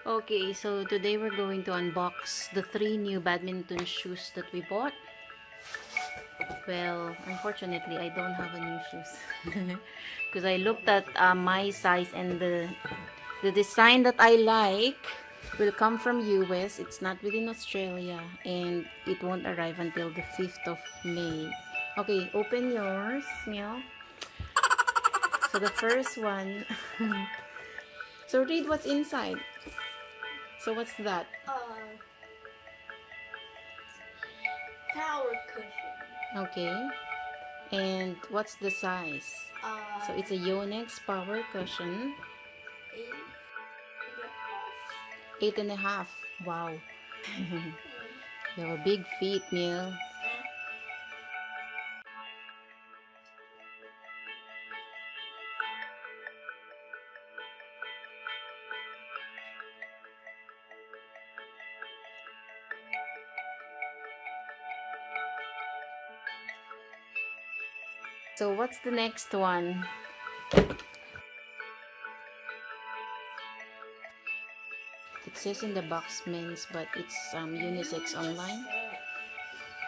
Okay, so today we're going to unbox the 3 new badminton shoes that we bought. Well, unfortunately, I don't have a new shoes. Because I looked at my size and the design that I like will come from US. It's not within Australia and it won't arrive until the 5th of May. Okay, open yours, Mielle. So the first one. So read what's inside. So what's that? Power cushion. Okay. And what's the size? So it's a Yonex power cushion. 8.5. Wow. You have a big feet, Mielle. So what's the next one? It says in the box men's, but it's unisex online.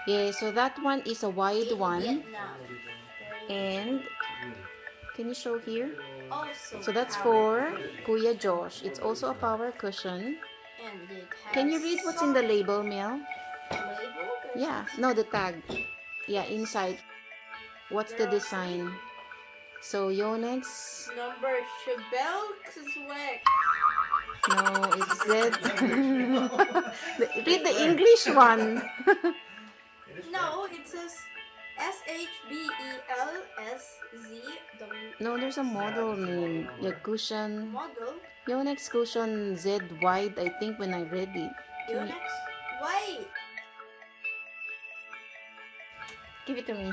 Yeah, so that one is a wide one. And can you show here? So that's for Kuya Josh. It's also a power cushion. Can you read what's in the label, Mielle? Yeah, no, the tag. Yeah, inside. What's the design? So Yonex. Number Shabelkswek. No, it's Z. Read the English one. No, it says SHBELSZW. No, there's a model name. Yeah, Cusion. Model. Yonex Cusion Z wide, I think, when I read it. Yonex. Wait. Give it to me.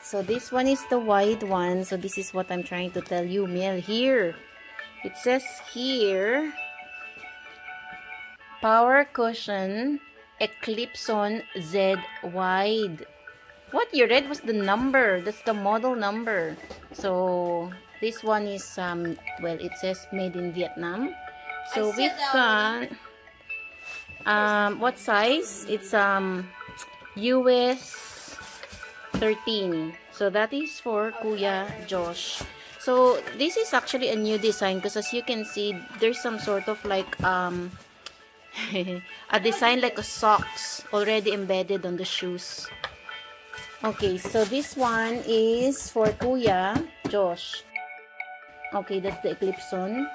So this one is the wide one. So this is what I'm trying to tell you, Mielle. Here, it says here, power cushion, Eclipsion Z wide. What you read was the number. That's the model number. So this one is well, it says made in Vietnam. So we've got what size? It's US 13. So that is for Kuya Josh. So this is actually a new design because as you can see, there's some sort of like a design like a socks already embedded on the shoes. Okay, so this one is for Kuya Josh. Okay, that's the Eclipsion.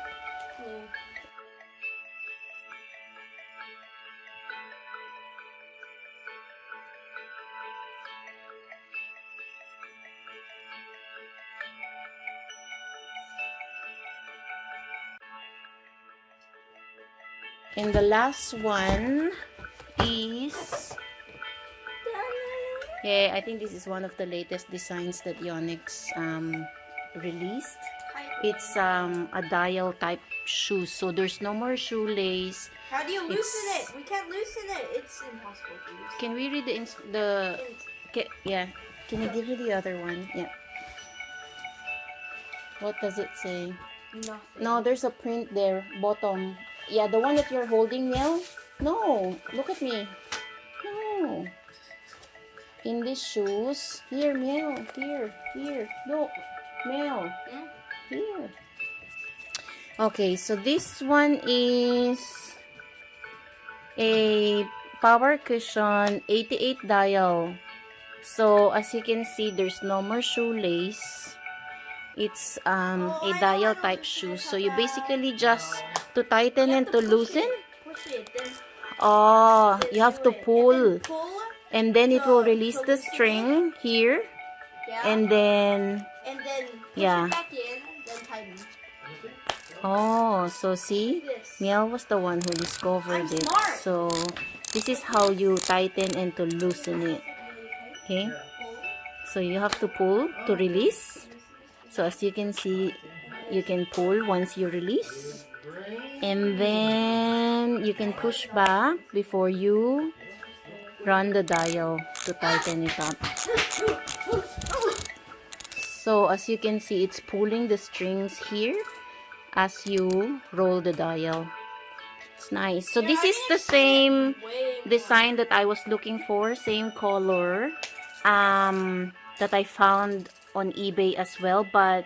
And the last one is, yeah, I think this is one of the latest designs that Yonex released. It's a dial type shoe, so there's no more shoelace. How do you loosen it? We can't loosen it. It's impossible to loosen. Can we read yeah, can you give me the other one? Yeah. What does it say? Nothing. No, there's a print there, bottom. Yeah, the one that you're holding, Mielle? No, look at me. No. In these shoes. Here, Mielle. Here. Look. Mielle. Here. Okay, so this one is a power cushion 88 dial. So, as you can see, there's no more shoelace. It's a dial type shoe. So, you basically just to tighten and to loosen. Push it, then Oh, you have to pull. And And then it will release the string here. And then, push yeah. it back in, then tighten. Oh, so see? This. Mielle was the one who discovered I'm it. smart. So, this is how you tighten and to loosen it. Okay? So, you have to pull to release. So, as you can see, you can pull once you release. And then, you can push back before you run the dial to tighten it up. So, as you can see, it's pulling the strings here. as you roll the dial. It's nice. So this is the same design that I was looking for, same color that I found on eBay as well, but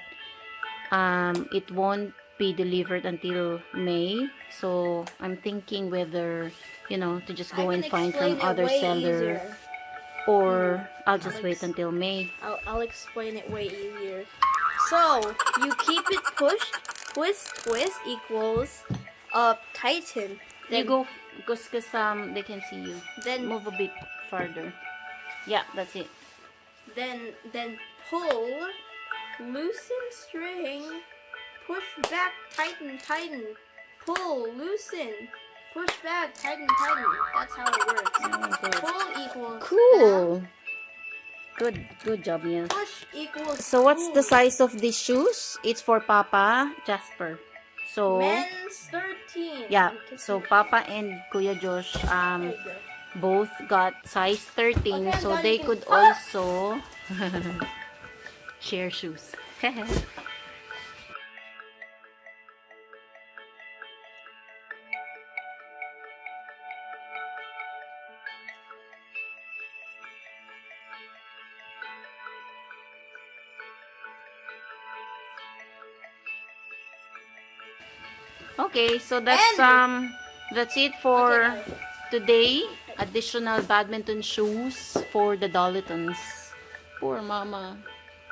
it won't be delivered until May. So I'm thinking whether, you know, to just go and find from other seller, or I'll just wait until May. I'll explain it way easier. So you keep it pushed, twist equals tighten. Then You go because they can see you. Then Move a bit farther. Yeah, that's it. Then pull, loosen string, push back, tighten, pull, loosen, push back, tighten. That's how it works. Oh, good. Pull equals Cool. Good job, Mielle. push equals. So what's the pull. size of these shoes? It's for Papa Jasper. So Men's 13. yeah, so Papa and Kuya Josh There you go. both got size 13, Okay, so I'm they done. could also share shoes. Okay, so that's it for today. Additional badminton shoes for the Dolletons. Poor mama.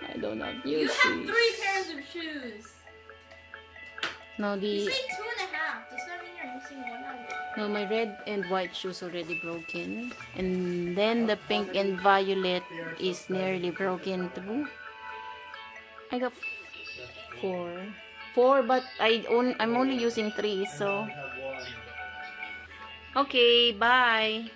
I don't have new You shoes. have 3 pairs of shoes. No, You say 2.5. Does that mean you're missing one out of it? no, my red and white shoes already broken. And then the pink and violet is nearly broken too. I got 4, but I'm only using 3, so okay, bye.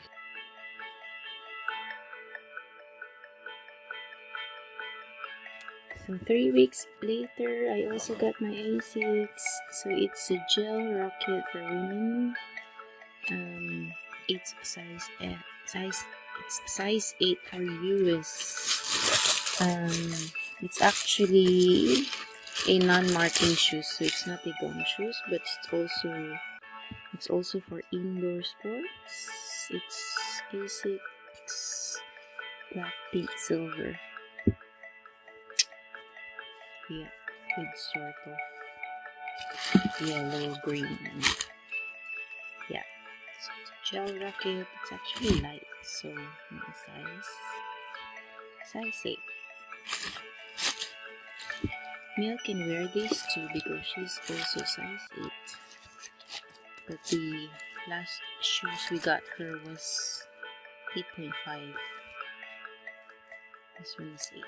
So 3 weeks later, I also got my Asics. So it's a gel rocket for women. It's size 8 for US. It's actually a non-marking shoes, so it's not a gum shoes, but it's also for indoor sports. It's Asics black, pink, silver. Yeah, with sort of yellow, green. Yeah, so it's a gel racket. It's actually light, so my size 8. Mielle can wear this too because she's also size 8. But the last shoes we got her was 8.5. This one is 8.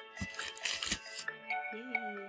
Yay!